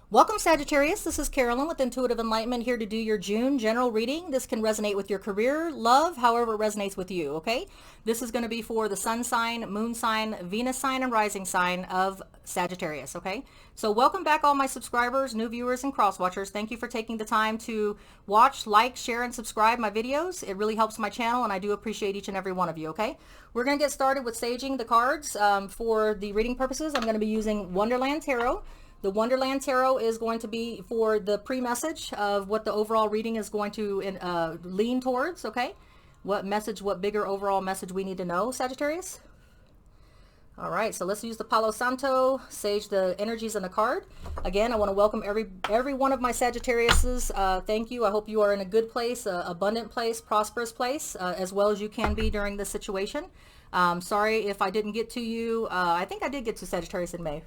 Welcome Sagittarius, this is Carolyn with Intuitive Enlightenment here to do your June general reading. This can resonate with your career, love, however it resonates with you, okay? This is going to be for the sun sign, moon sign, Venus sign, and rising sign of Sagittarius, okay? So welcome back all my subscribers, new viewers, and cross-watchers. Thank you for taking the time to watch, like, share, and subscribe my videos. It really helps my channel, and I do appreciate each and every one of you, okay? We're going to get started with saging the cards for the reading purposes. I'm going to be using Wonderland Tarot. The Wonderland Tarot is going to be for the pre-message of what the overall reading is going to lean towards, okay? What message, what bigger overall message we need to know, Sagittarius? All right, so let's use the Palo Santo, sage the energies in the card. Again, I want to welcome every one of my Sagittariuses. Thank you. I hope you are in a good place, abundant place, prosperous place, as well as you can be during this situation. Sorry if I didn't get to you. I think I did get to Sagittarius in May.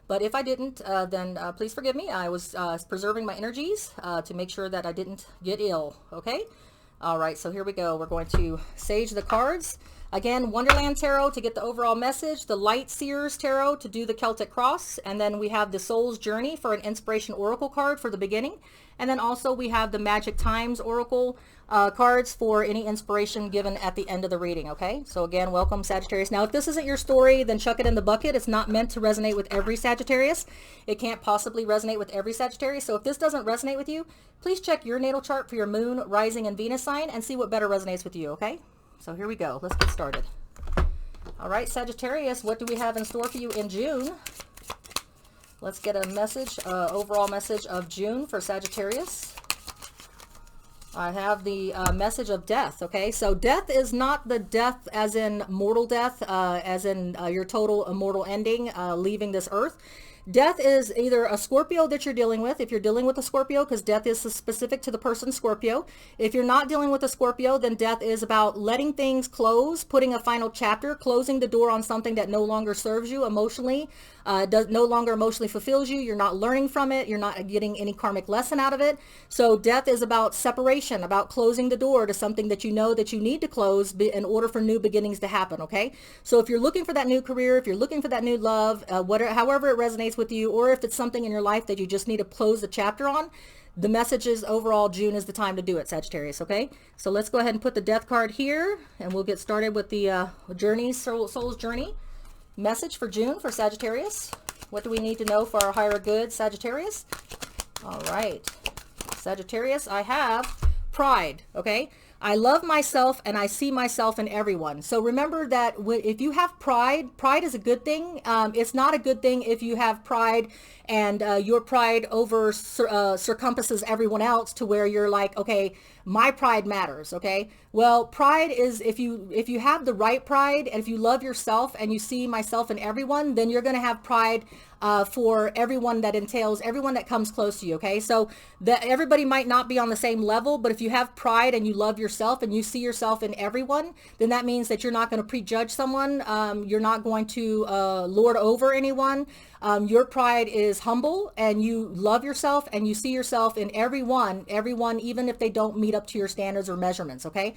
But if I didn't, then please forgive me. I was preserving my energies to make sure that I didn't get ill, okay? All right, so here we go. We're going to sage the cards. Again, Wonderland Tarot to get the overall message, the Light Seers Tarot to do the Celtic Cross, and then we have the Soul's Journey for an Inspiration Oracle card for the beginning. And then also we have the Magic Times Oracle cards for any inspiration given at the end of the reading, okay? So again, welcome Sagittarius. Now, if this isn't your story, then chuck it in the bucket. It's not meant to resonate with every Sagittarius. It can't possibly resonate with every Sagittarius. So if this doesn't resonate with you, please check your natal chart for your moon, rising, and Venus sign and see what better resonates with you, okay? So here we go. Let's get started. All right, Sagittarius, what do we have in store for you in June? Let's get a message, overall message of June for Sagittarius. I have the message of death, okay? So death is not the death as in mortal death, as in your total immortal ending, leaving this earth. Death is either a Scorpio that you're dealing with, if you're dealing with a Scorpio, because death is specific to the person Scorpio. If you're not dealing with a Scorpio, then death is about letting things close, putting a final chapter, closing the door on something that no longer serves you emotionally, no longer emotionally fulfills you. You're not learning from it. You're not getting any karmic lesson out of it. So death is about separation, about closing the door to something that you know that you need to close in order for new beginnings to happen, okay? So if you're looking for that new career, if you're looking for that new love, however it resonates with you, or if it's something in your life that you just need to close the chapter on, the message is overall June is the time to do it, Sagittarius, okay? So let's go ahead and put the death card here, and we'll get started with the Soul's Journey message for June for Sagittarius. What do we need to know for our higher good, Sagittarius? All right, Sagittarius, I have pride, okay? I love myself and I see myself in everyone. So remember that if you have pride, pride is a good thing. It's not a good thing if you have pride and your pride circumferences everyone else to where you're like, okay, my pride matters, okay? Well, pride is if you have the right pride and if you love yourself and you see myself in everyone, then you're going to have pride for everyone that entails, everyone that comes close to you, okay? So that everybody might not be on the same level, but if you have pride and you love yourself and you see yourself in everyone, then that means that you're not going to prejudge someone. You're not going to lord over anyone. Your pride is humble and you love yourself and you see yourself in everyone, even if they don't meet up to your standards or measurements, okay?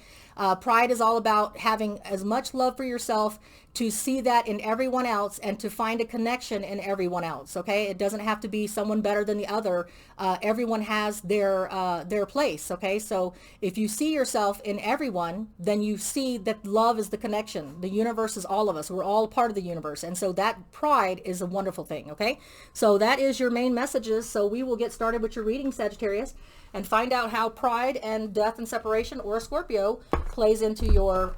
Pride is all about having as much love for yourself to see that in everyone else and to find a connection in everyone else, okay? It doesn't have to be someone better than the other. Everyone has their place, okay? So if you see yourself in everyone, then you see that love is the connection. The universe is all of us. We're all part of the universe. And so that pride is a wonderful thing, okay? So that is your main messages. So we will get started with your reading, Sagittarius, and find out how pride and death and separation or a Scorpio plays into your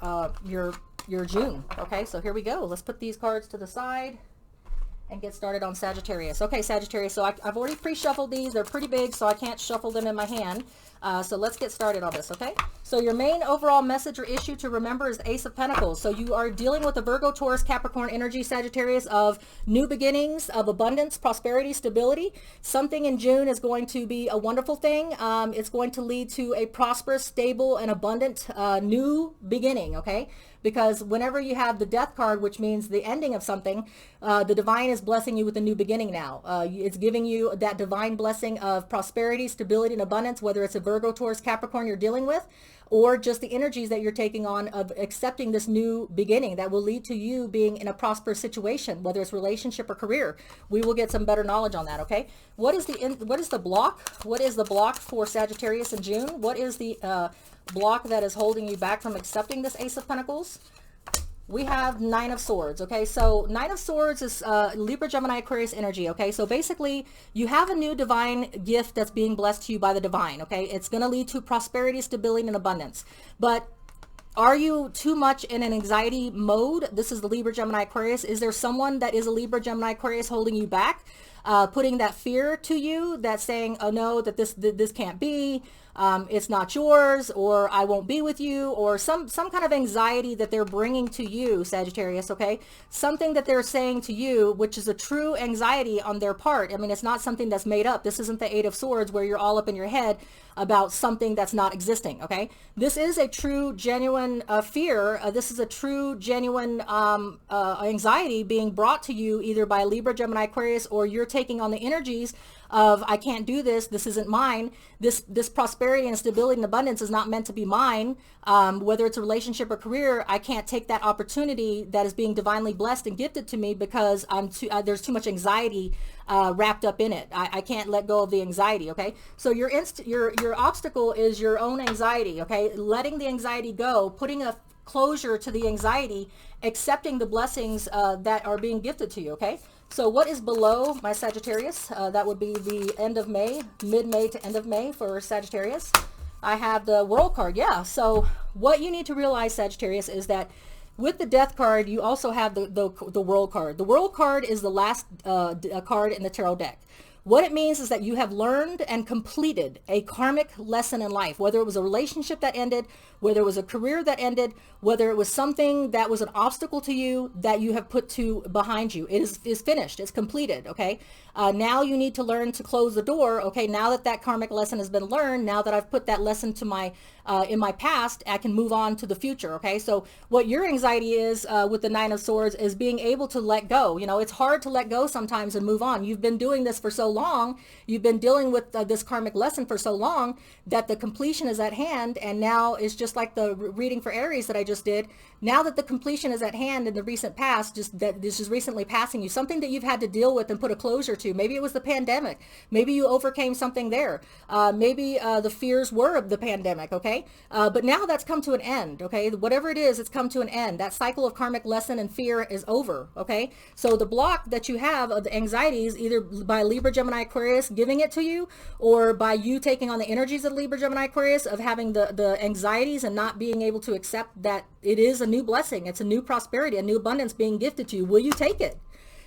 June. Okay, so here we go. Let's put these cards to the side and get started on Sagittarius. Okay, Sagittarius, so I've already pre-shuffled these. They're pretty big, so I can't shuffle them in my hand. So let's get started on this, okay? So your main overall message or issue to remember is Ace of Pentacles. So you are dealing with a Virgo, Taurus, Capricorn energy, Sagittarius, of new beginnings, of abundance, prosperity, stability. Something in June is going to be a wonderful thing. It's going to lead to a prosperous, stable, and abundant new beginning, okay? Because whenever you have the death card, which means the ending of something, the divine is blessing you with a new beginning now. It's giving you that divine blessing of prosperity, stability, and abundance, whether it's a Virgo, Taurus, Capricorn you're dealing with, or just the energies that you're taking on of accepting this new beginning that will lead to you being in a prosperous situation, whether it's relationship or career. We will get some better knowledge on that, okay? What is the block? What is the block for Sagittarius in June? What is the block that is holding you back from accepting this Ace of Pentacles? We have Nine of Swords, okay? So Nine of Swords is Libra, Gemini, Aquarius energy, okay? So basically, you have a new divine gift that's being blessed to you by the divine, okay? It's going to lead to prosperity, stability, and abundance. But are you too much in an anxiety mode? This is the Libra, Gemini, Aquarius. Is there someone that is a Libra, Gemini, Aquarius holding you back? Putting that fear to you, that's saying, oh no, that this can't be, it's not yours, or I won't be with you, or some kind of anxiety that they're bringing to you, Sagittarius, okay? Something that they're saying to you, which is a true anxiety on their part. I mean, it's not something that's made up. This isn't the Eight of Swords where you're all up in your head about something that's not existing, okay? This is a true, genuine fear. This is a true, genuine anxiety being brought to you either by Libra, Gemini, Aquarius, or you're taking on the energies of, I can't do this, this isn't mine, this prosperity and stability and abundance is not meant to be mine, whether it's a relationship or career. I can't take that opportunity that is being divinely blessed and gifted to me because there's too much anxiety wrapped up in it. I can't let go of the anxiety, okay? So your obstacle is your own anxiety, okay? Letting the anxiety go, putting a closure to the anxiety, accepting the blessings that are being gifted to you, okay? So what is below my Sagittarius? That would be the end of May, mid-May to end of May for Sagittarius. I have the World card, yeah. So what you need to realize, Sagittarius, is that with the Death card, you also have the World card. The World card is the last card in the tarot deck. What it means is that you have learned and completed a karmic lesson in life, whether it was a relationship that ended, whether it was a career that ended, whether it was something that was an obstacle to you that you have put behind you. It is finished. It's completed, okay? Now you need to learn to close the door, okay? Now that karmic lesson has been learned, now that I've put that lesson to in my past, I can move on to the future, okay? So what your anxiety is with the Nine of Swords is being able to let go. You know, it's hard to let go sometimes and move on. You've been doing this for so long, you've been dealing with this karmic lesson for so long that the completion is at hand, and now it's just like the reading for Aries that I just did. Now that the completion is at hand in the recent past, this is recently passing you, something that you've had to deal with and put a closure to. Maybe it was the pandemic. Maybe you overcame something there. Maybe the fears were of the pandemic, okay? But now that's come to an end, okay? Whatever it is, it's come to an end. That cycle of karmic lesson and fear is over, okay? So the block that you have of the anxieties, either by Libra, Gemini, Aquarius giving it to you, or by you taking on the energies of Libra, Gemini, Aquarius of having the anxieties and not being able to accept that it is a new blessing, it's a new prosperity, a new abundance being gifted to you. Will you take it?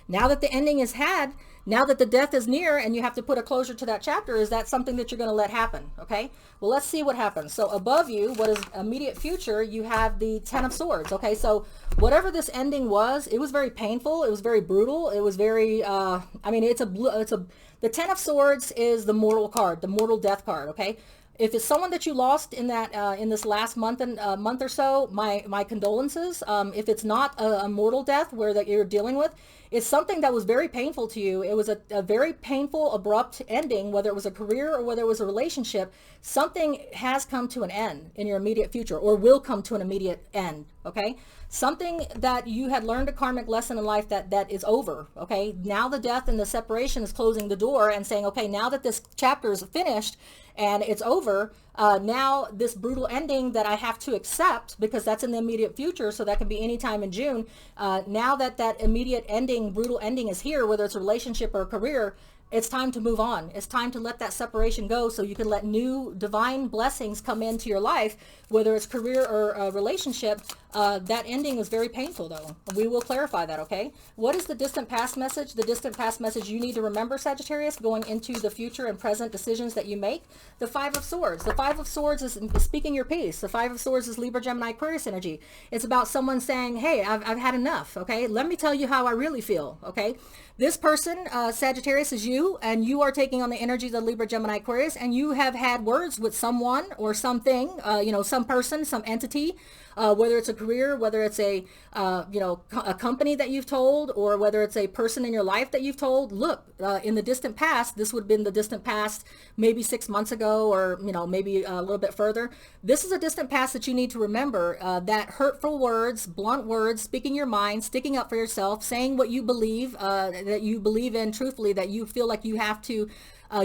Now that the ending is had, now that the death is near and you have to put a closure to that chapter, is that something that you're going to let happen? Okay, well, let's see what happens. So above you, what is immediate future, you have the Ten of Swords. Okay, so whatever this ending was, it was very painful, it was very brutal, it was very I mean, the Ten of Swords is the mortal card, the mortal death card. Okay, if it's someone that you lost in that in this last month or so, my condolences. If it's not a mortal death that you're dealing with, it's something that was very painful to you. It was a very painful, abrupt ending, whether it was a career or whether it was a relationship. Something has come to an end in your immediate future, or will come to an immediate end, okay? Something that you had learned a karmic lesson in life that is over, okay? Now the death and the separation is closing the door and saying, okay, now that this chapter is finished and it's over, now this brutal ending that I have to accept, because that's in the immediate future, so that can be any time in June. Now that immediate ending, brutal ending is here, whether it's a relationship or a career, it's time to move on. It's time to let that separation go so you can let new divine blessings come into your life, whether it's career or a relationship. That ending was very painful, though. We will clarify that, okay? What is the distant past message? The distant past message you need to remember, Sagittarius, going into the future and present decisions that you make. The Five of Swords. The Five of Swords is speaking your piece. The Five of Swords is Libra, Gemini, Aquarius energy. It's about someone saying, hey, I've had enough, okay? Let me tell you how I really feel, okay? This person, Sagittarius, is you, and you are taking on the energies of Libra, Gemini, Aquarius, and you have had words with someone or something, some person, some entity, whether it's a career, whether it's a, a company that you've told, or whether it's a person in your life that you've told. Look, in the distant past, this would have been the distant past, maybe 6 months ago, or, maybe a little bit further. This is a distant past that you need to remember, that hurtful words, blunt words, speaking your mind, sticking up for yourself, saying what you believe, that you believe in truthfully, that you feel like you have to,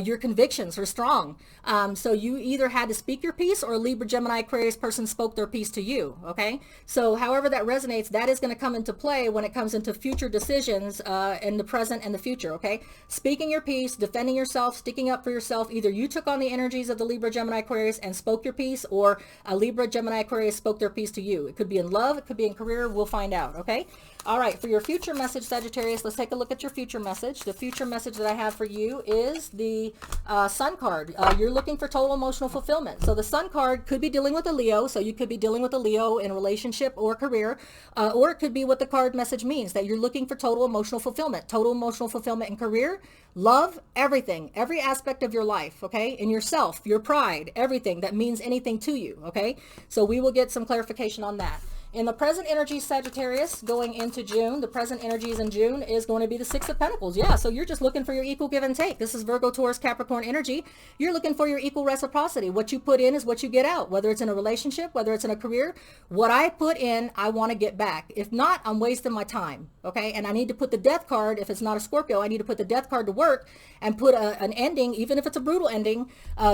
your convictions are strong. So you either had to speak your piece, or a Libra, Gemini, Aquarius person spoke their piece to you. Okay. So however that resonates, that is going to come into play when it comes into future decisions, in the present and the future. Okay. Speaking your piece, defending yourself, sticking up for yourself. Either you took on the energies of the Libra, Gemini, Aquarius and spoke your piece, or a Libra, Gemini, Aquarius spoke their piece to you. It could be in love. It could be in career. We'll find out. Okay. All right. For your future message, Sagittarius, let's take a look at your future message. The future message that I have for you is the Sun card. You're looking for total emotional fulfillment. So the Sun card could be dealing with a Leo. So you could be dealing with a Leo in a relationship or career, or it could be what the card message means, that you're looking for total emotional fulfillment in career, love, everything, every aspect of your life. Okay. In yourself, your pride, everything that means anything to you. Okay. So we will get some clarification on that. In the present energy, Sagittarius, going into June, the present energies in June is going to be the Six of Pentacles. Yeah, so you're just looking for your equal give and take. This is Virgo, Taurus, Capricorn energy. You're looking for your equal reciprocity. What you put in is what you get out, whether it's in a relationship, whether it's in a career. What I put in, I want to get back. If not, I'm wasting my time, okay? And I need to put the Death card, if it's not a Scorpio, I need to put the Death card to work and put an ending, even if it's a brutal ending,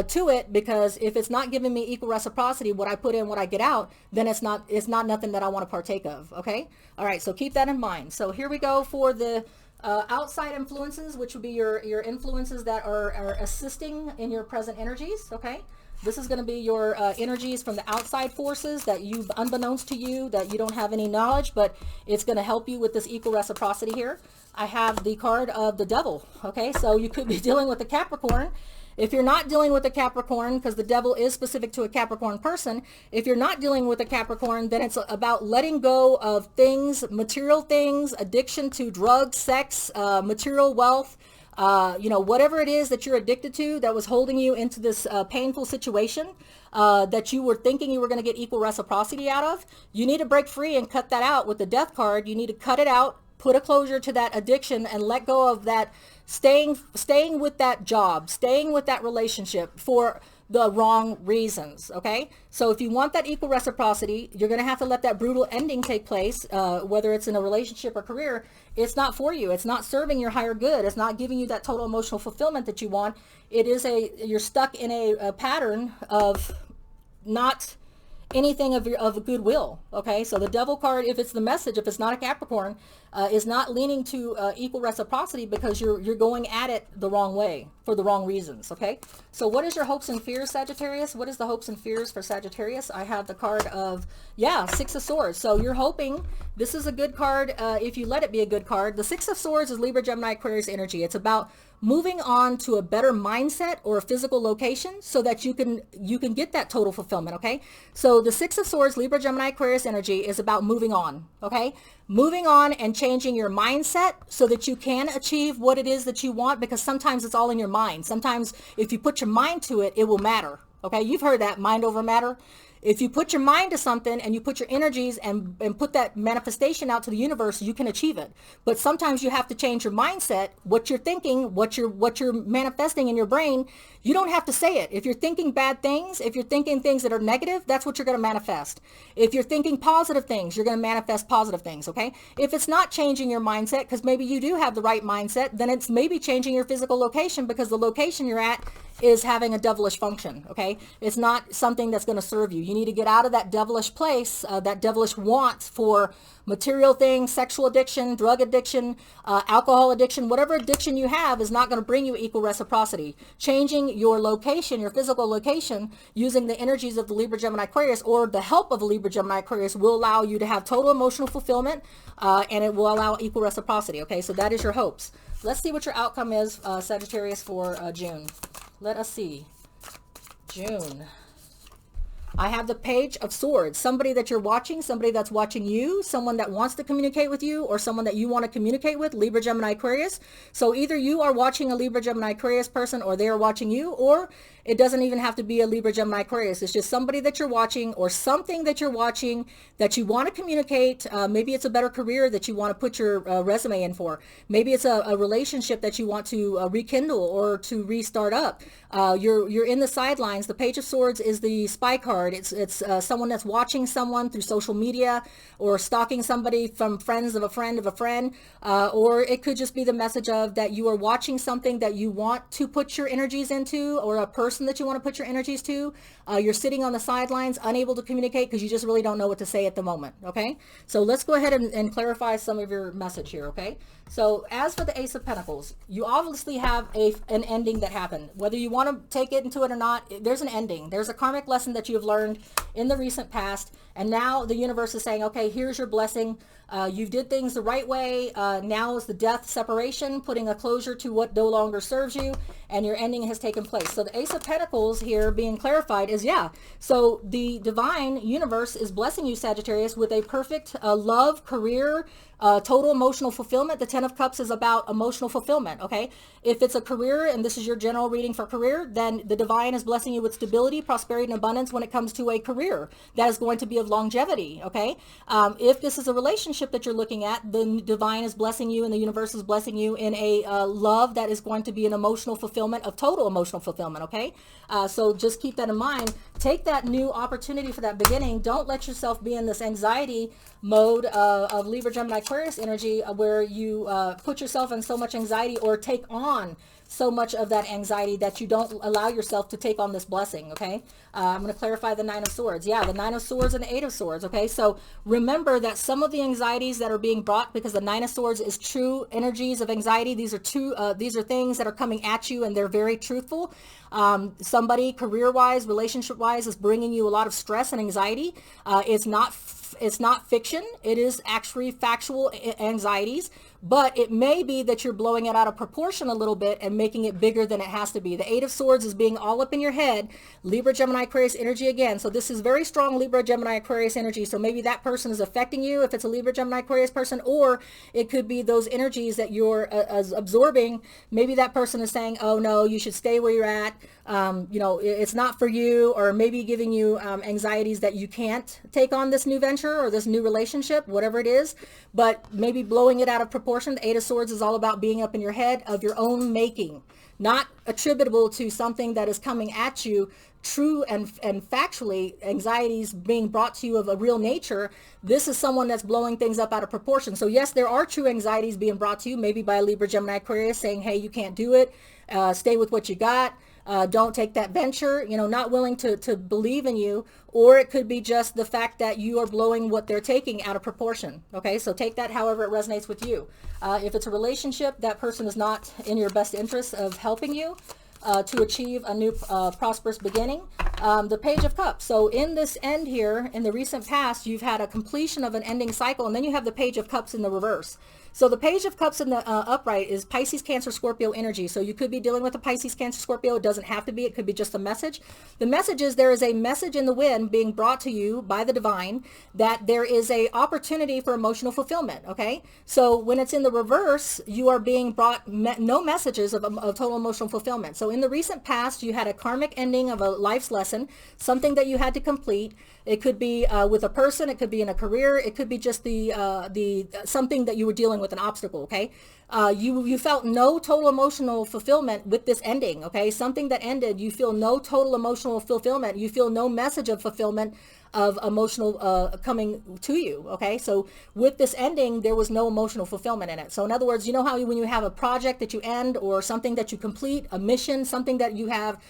to it, because if it's not giving me equal reciprocity, what I put in, what I get out, then it's not nothing that I want to partake of. Okay. All right. So keep that in mind. So here we go for the outside influences, which would be your influences that are assisting in your present energies. Okay. This is going to be your energies from the outside forces that you, unbeknownst to you, that you don't have any knowledge, but it's going to help you with this equal reciprocity here. I have the card of the Devil. Okay. So you could be dealing with a Capricorn. If you're not dealing with a Capricorn, because the Devil is specific to a Capricorn person, if you're not dealing with a Capricorn, then it's about letting go of things, material things, addiction to drugs, sex, material wealth, whatever it is that you're addicted to that was holding you into this painful situation that you were thinking you were going to get equal reciprocity out of. You need to break free and cut that out with the Death card. You need to cut it out, put a closure to that addiction, and let go of that staying with that job, staying with that relationship for the wrong reasons. Okay. So if you want that equal reciprocity, you're going to have to let that brutal ending take place, whether it's in a relationship or career. It's not for you. It's not serving your higher good. It's not giving you that total emotional fulfillment that you want. You're stuck in a pattern of not anything of goodwill. Okay. So the Devil card, if it's the message, if it's not a Capricorn, is not leaning to equal reciprocity, because you're going at it the wrong way for the wrong reasons. Okay. So what is your hopes and fears, Sagittarius? What is the hopes and fears for Sagittarius? I have the card of, Six of Swords. So you're hoping this is a good card. If you let it be a good card. The Six of Swords is Libra, Gemini, Aquarius energy. It's about moving on to a better mindset or a physical location so that you can get that total fulfillment. Okay. So the Six of Swords, Libra, Gemini, Aquarius energy is about moving on. Okay. Moving on and changing your mindset so that you can achieve what it is that you want, because sometimes it's all in your mind. Sometimes if you put your mind to it, it will matter. Okay. You've heard that, mind over matter. If you put your mind to something and you put your energies and put that manifestation out to the universe, you can achieve it. But sometimes you have to change your mindset, what you're thinking, what you're manifesting in your brain. You don't have to say it. If you're thinking bad things, if you're thinking things that are negative, that's what you're going to manifest. If you're thinking positive things, you're going to manifest positive things. Okay. If it's not changing your mindset, because maybe you do have the right mindset, then it's maybe changing your physical location, because the location you're at is having a devilish function. Okay. It's not something that's going to serve you. You need to get out of that devilish place, that devilish want for material things, sexual addiction, drug addiction, alcohol addiction. Whatever addiction you have is not going to bring you equal reciprocity. Changing your location, your physical location, using the energies of the Libra, Gemini, Aquarius, or the help of a Libra, Gemini, Aquarius, will allow you to have total emotional fulfillment, and it will allow equal reciprocity. Okay, so that is your hopes. Let's see what your outcome is, Sagittarius, for June. Let us see. June. I have the Page of Swords, somebody that you're watching, somebody that's watching you, someone that wants to communicate with you, or someone that you want to communicate with, Libra, Gemini, Aquarius. So either you are watching a Libra, Gemini, Aquarius person, or they are watching you, or it doesn't even have to be a Libra, Gemini, Aquarius. It's just somebody that you're watching or something that you're watching that you want to communicate. Maybe it's a better career that you want to put your resume in for. Maybe it's a relationship that you want to rekindle or to restart up. You're in the sidelines. The Page of Swords is the spy card. It's someone that's watching someone through social media or stalking somebody from friends of a friend of a friend. Or it could just be the message of that you are watching something that you want to put your energies into, or a person that you want to put your energies to. You're sitting on the sidelines, unable to communicate because you just really don't know what to say at the moment. Okay, so let's go ahead and clarify some of your message here. Okay, so as for the Ace of Pentacles, you obviously have an ending that happened. Whether you want to take it into it or not, there's an ending. There's a karmic lesson that you have learned in the recent past, and now the universe is saying, okay, here's your blessing. You did things the right way. Now is the death, separation, putting a closure to what no longer serves you, and your ending has taken place. So the Ace of Pentacles here being clarified is, yeah, so the divine universe is blessing you, Sagittarius, with a perfect love, career, total emotional fulfillment. The Ten of Cups is about emotional fulfillment. Okay, if it's a career and this is your general reading for career, then the divine is blessing you with stability, prosperity, and abundance when it comes to a career that is going to be of longevity. Okay, if this is a relationship that you're looking at, the divine is blessing you and the universe is blessing you in a love that is going to be an emotional fulfillment, of total emotional fulfillment. Okay, so just keep that in mind. Take that new opportunity for that beginning. Don't let yourself be in this anxiety mode of Libra, Gemini, Aquarius energy where you put yourself in so much anxiety or take on so much of that anxiety that you don't allow yourself to take on this blessing. Okay, I'm going to clarify the Nine of Swords. Yeah, the Nine of Swords and the Eight of Swords. Okay, so remember that some of the anxieties that are being brought, because the Nine of Swords is true energies of anxiety. These are things that are coming at you, and they're very truthful. Somebody career-wise, relationship-wise, is bringing you a lot of stress and anxiety. It's not fiction. It is actually factual anxieties, but it may be that you're blowing it out of proportion a little bit and making it bigger than it has to be. The Eight of Swords is being all up in your head. Libra, Gemini, Aquarius energy again. So this is very strong Libra, Gemini, Aquarius energy. So maybe that person is affecting you if it's a Libra, Gemini, Aquarius person, or it could be those energies that you're absorbing. Maybe that person is saying, oh no, you should stay where you're at. It's not for you, or maybe giving you anxieties that you can't take on this new venture or this new relationship, whatever it is, but maybe blowing it out of proportion. The Eight of Swords is all about being up in your head of your own making, not attributable to something that is coming at you, true and factually, anxieties being brought to you of a real nature. This is someone that's blowing things up out of proportion. So yes, there are true anxieties being brought to you, maybe by a Libra, Gemini, Aquarius saying, hey, you can't do it. Stay with what you got. Don't take that venture, not willing to believe in you. Or it could be just the fact that you are blowing what they're taking out of proportion. Okay, so take that however it resonates with you. If it's a relationship, that person is not in your best interest of helping you to achieve a new prosperous beginning. The Page of Cups. So in this end here, in the recent past, you've had a completion of an ending cycle, and then you have the Page of Cups in the reverse. So the Page of Cups in the upright is Pisces, Cancer, Scorpio energy. So you could be dealing with a Pisces, Cancer, Scorpio. It doesn't have to be. It could be just a message. The message is there is a message in the wind being brought to you by the divine that there is a opportunity for emotional fulfillment. Okay. So when it's in the reverse, you are being brought no messages of total emotional fulfillment. So in the recent past, you had a karmic ending of a life's lesson, something that you had to complete. It could be with a person. It could be in a career. It could be just the something that you were dealing with, an obstacle. Okay, you felt no total emotional fulfillment with this ending. Okay, something that ended. You feel no total emotional fulfillment. You feel no message of fulfillment of emotional coming to you. Okay, so with this ending, there was no emotional fulfillment in it. So in other words, you know how when you have a project that you end, or something that you complete, a mission, something that you have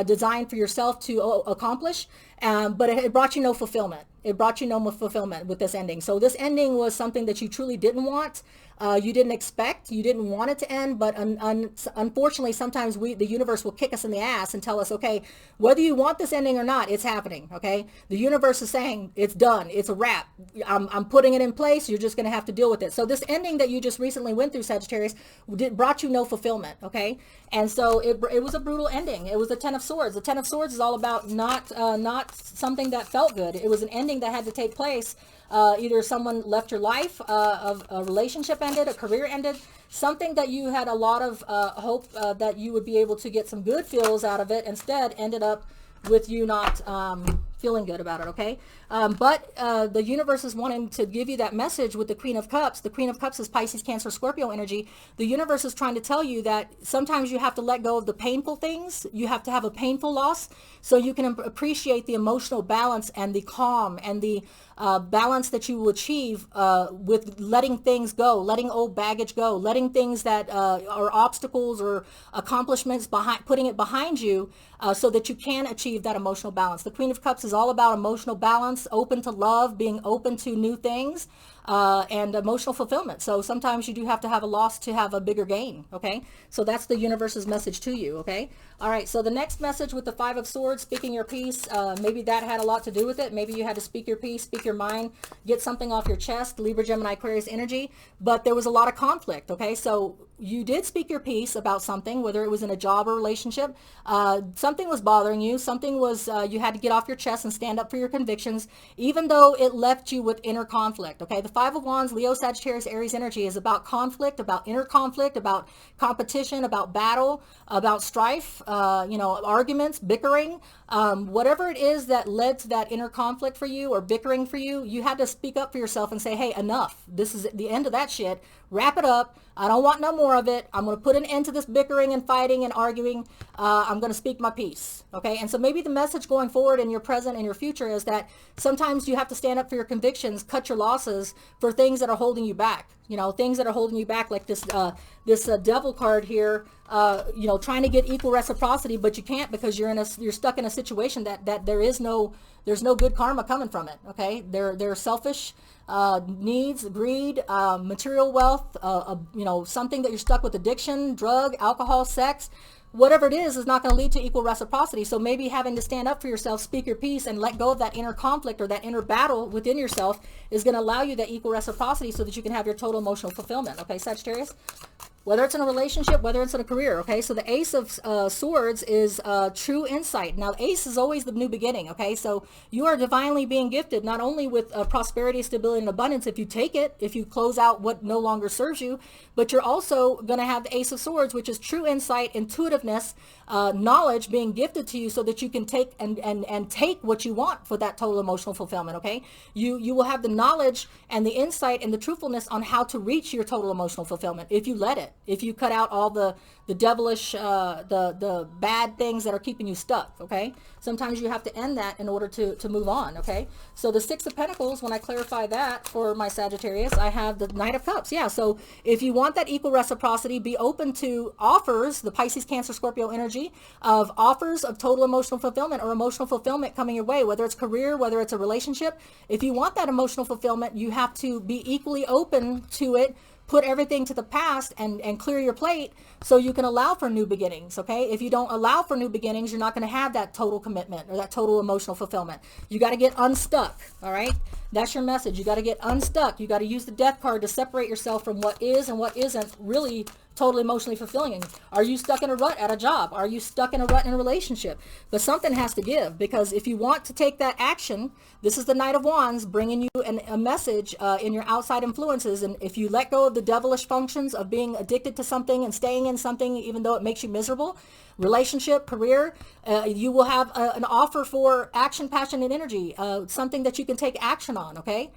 designed for yourself to accomplish, but it brought you no fulfillment. It brought you no fulfillment with this ending. So this ending was something that you truly didn't want. You didn't expect, you didn't want it to end, but unfortunately, sometimes the universe will kick us in the ass and tell us, okay, whether you want this ending or not, it's happening. Okay, the universe is saying it's done, it's a wrap. I'm putting it in place. You're just going to have to deal with it. So this ending that you just recently went through, Sagittarius, brought you no fulfillment. Okay, and so it was a brutal ending. It was the Ten of Swords. The Ten of Swords is all about not not something that felt good. It was an ending that had to take place. Either someone left your life, a relationship ended, a career ended, something that you had a lot of hope that you would be able to get some good feels out of it, instead ended up with you not feeling good about it, okay? But the universe is wanting to give you that message with the Queen of Cups. The Queen of Cups is Pisces, Cancer, Scorpio energy. The universe is trying to tell you that sometimes you have to let go of the painful things. You have to have a painful loss so you can appreciate the emotional balance and the calm and the balance that you will achieve with letting things go, letting old baggage go, letting things that are obstacles or accomplishments behind, putting it behind you so that you can achieve that emotional balance. The Queen of Cups is all about emotional balance, open to love, being open to new things, and emotional fulfillment. So sometimes you do have to have a loss to have a bigger gain, okay? So that's the universe's message to you, okay? All right, so the next message with the Five of Swords, speaking your piece, maybe that had a lot to do with it. Maybe you had to speak your piece, speak your mind, get something off your chest, Libra, Gemini, Aquarius energy, but there was a lot of conflict, okay? So you did speak your piece about something, whether it was in a job or relationship. Something was bothering you. Something was, you had to get off your chest and stand up for your convictions, even though it left you with inner conflict, okay? The Five of Wands, Leo, Sagittarius, Aries energy is about conflict, about inner conflict, about competition, about battle, about strife, arguments, bickering, whatever it is that led to that inner conflict for you or bickering for you, you had to speak up for yourself and say, hey, enough. This is the end of that shit. Wrap it up. I don't want no more of it. I'm going to put an end to this bickering and fighting and arguing. I'm going to speak my piece. Okay. And so maybe the message going forward in your present and your future is that sometimes you have to stand up for your convictions, cut your losses for things that are holding you back. Things that are holding you back, like this devil card here, trying to get equal reciprocity, but you can't because you're stuck in a situation that there's no good karma coming from it. Okay. They're selfish needs, greed, material wealth, something that you're stuck with, addiction, drug, alcohol, sex, whatever it is not going to lead to equal reciprocity. So maybe having to stand up for yourself, speak your piece, and let go of that inner conflict or that inner battle within yourself is going to allow you that equal reciprocity so that you can have your total emotional fulfillment. Okay, Sagittarius? Whether it's in a relationship, whether it's in a career, okay? So the Ace of Swords is true insight. Now, Ace is always the new beginning, okay? So you are divinely being gifted, not only with prosperity, stability, and abundance if you take it, if you close out what no longer serves you, but you're also going to have the Ace of Swords, which is true insight, intuitiveness, knowledge being gifted to you so that you can take and take what you want for that total emotional fulfillment, okay? You will have the knowledge and the insight and the truthfulness on how to reach your total emotional fulfillment if you let it. If you cut out all the devilish, the bad things that are keeping you stuck, okay? Sometimes you have to end that in order to move on, okay? So the Six of Pentacles, when I clarify that for my Sagittarius, I have the Knight of Cups. Yeah, so if you want that equal reciprocity, be open to offers, the Pisces, Cancer, Scorpio energy, of offers of total emotional fulfillment or emotional fulfillment coming your way, whether it's career, whether it's a relationship. If you want that emotional fulfillment, you have to be equally open to it, put everything to the past and clear your plate so you can allow for new beginnings, okay? If you don't allow for new beginnings, you're not going to have that total commitment or that total emotional fulfillment. You got to get unstuck, all right? That's your message. You got to get unstuck. You got to use the Death card to separate yourself from what is and what isn't really totally emotionally fulfilling. Are you stuck in a rut at a job? Are you stuck in a rut in a relationship? But something has to give, because if you want to take that action, this is the Knight of Wands bringing you a message in your outside influences. And if you let go of the devilish functions of being addicted to something and staying in something even though it makes you miserable, relationship, career, you will have an offer for action, passion, and energy, something that you can take action on, okay?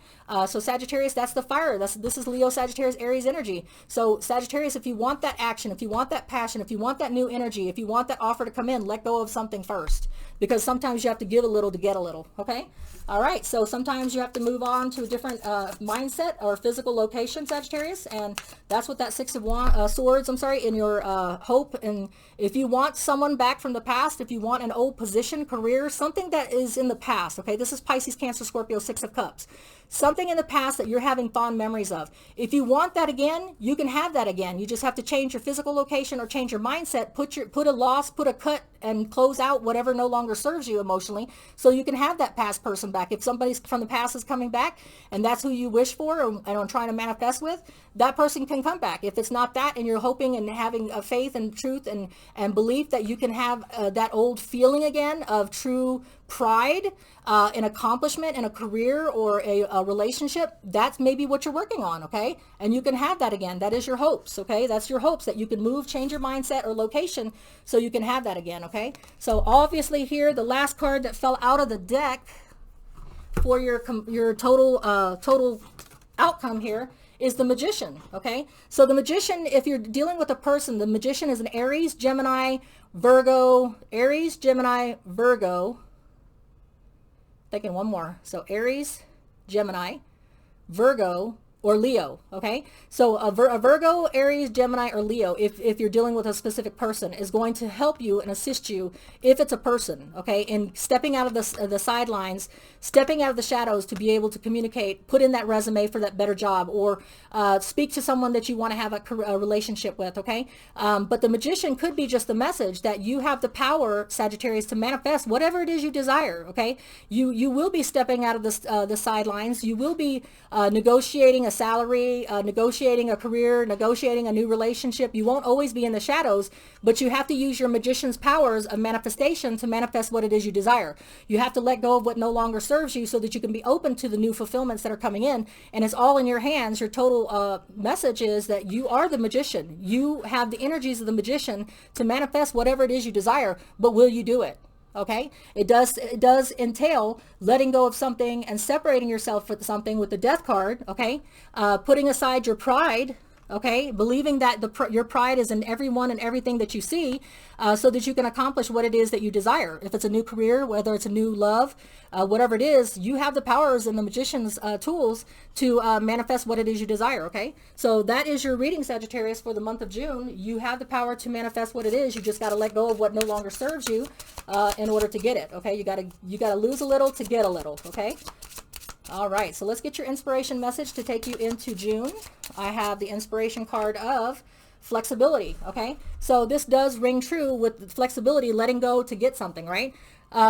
So Sagittarius, that's the fire. This is Leo, Sagittarius, Aries energy. So Sagittarius, if you want that action, if you want that passion, if you want that new energy, if you want that offer to come in, let go of something first, because sometimes you have to give a little to get a little, okay? All right, so sometimes you have to move on to a different mindset or physical location, Sagittarius, and that's what that Six of Swords, in your hope. And if you want someone back from the past, if you want an old position, career, something that is in the past, okay? This is Pisces, Cancer, Scorpio, Six of Cups. Something in the past that you're having fond memories of. If you want that again, you can have that again. You just have to change your physical location or change your mindset, put a loss, put a cut and close out whatever no longer serves you emotionally, so you can have that past person back. If somebody from the past is coming back and that's who you wish for and are trying to manifest with, that person can come back. If it's not that, and you're hoping and having a faith and truth and belief that you can have that old feeling again of true pride, an accomplishment in a career or a relationship, that's maybe what you're working on, okay? And you can have that again. That is your hopes, okay? That's your hopes that you can move, change your mindset or location so you can have that again, okay? So obviously here, the last card that fell out of the deck for your total outcome here is the Magician, okay? So the Magician, if you're dealing with a person, the Magician is an Aries, Gemini, Virgo, Aries, Gemini, Virgo. Thinking one more. So Aries, Gemini, Virgo, or Leo, okay? So a Virgo, Aries, Gemini, or Leo, if you're dealing with a specific person, is going to help you and assist you if it's a person, okay? In stepping out of the sidelines, stepping out of the shadows to be able to communicate, put in that resume for that better job, or speak to someone that you want to have a relationship with, okay? But the Magician could be just the message that you have the power, Sagittarius, to manifest whatever it is you desire, okay? You will be stepping out of the sidelines. You will be negotiating a salary, negotiating a career, negotiating a new relationship. You won't always be in the shadows, but you have to use your magician's powers of manifestation to manifest what it is you desire. You have to let go of what no longer serves you so that you can be open to the new fulfillments that are coming in, and it's all in your hands. Your total message is that you are the magician. You have the energies of the magician to manifest whatever it is you desire, but will you do it? Okay, it does entail letting go of something and separating yourself from something with the Death card. Okay, putting aside your pride. Okay, believing that your pride is in everyone and everything that you see, so that you can accomplish what it is that you desire. If it's a new career, whether it's a new love, whatever it is, you have the powers and the magician's tools to manifest what it is you desire. Okay, so that is your reading, Sagittarius, for the month of June. You have the power to manifest what it is. You just got to let go of what no longer serves you in order to get it. Okay, you gotta lose a little to get a little. Okay. All right, so let's get your inspiration message to take you into June. I have the inspiration card of flexibility, okay? So this does ring true with flexibility, letting go to get something, right?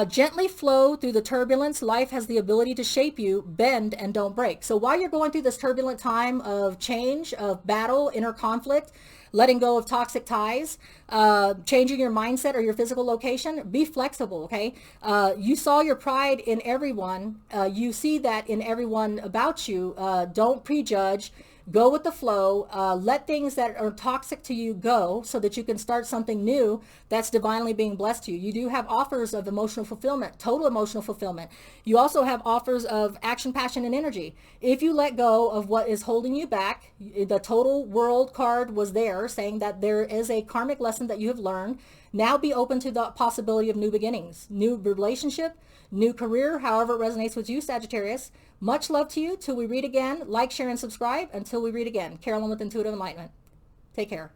Gently flow through the turbulence. Life has the ability to shape you, bend, and don't break. So while you're going through this turbulent time of change, of battle, inner conflict, letting go of toxic ties, changing your mindset or your physical location, be flexible, okay? You saw your pride in everyone. You see that in everyone about you. Don't prejudge. Go with the flow. Let things that are toxic to you go so that you can start something new that's divinely being blessed to you. You do have offers of emotional fulfillment, total emotional fulfillment. You also have offers of action, passion, and energy. If you let go of what is holding you back, the total world card was there saying that there is a karmic lesson that you have learned. Now be open to the possibility of new beginnings, new relationship, new career, however it resonates with you, Sagittarius. Much love to you till we read again. Like, share, and subscribe until we read again. Carolyn with Intuitive Enlightenment. Take care.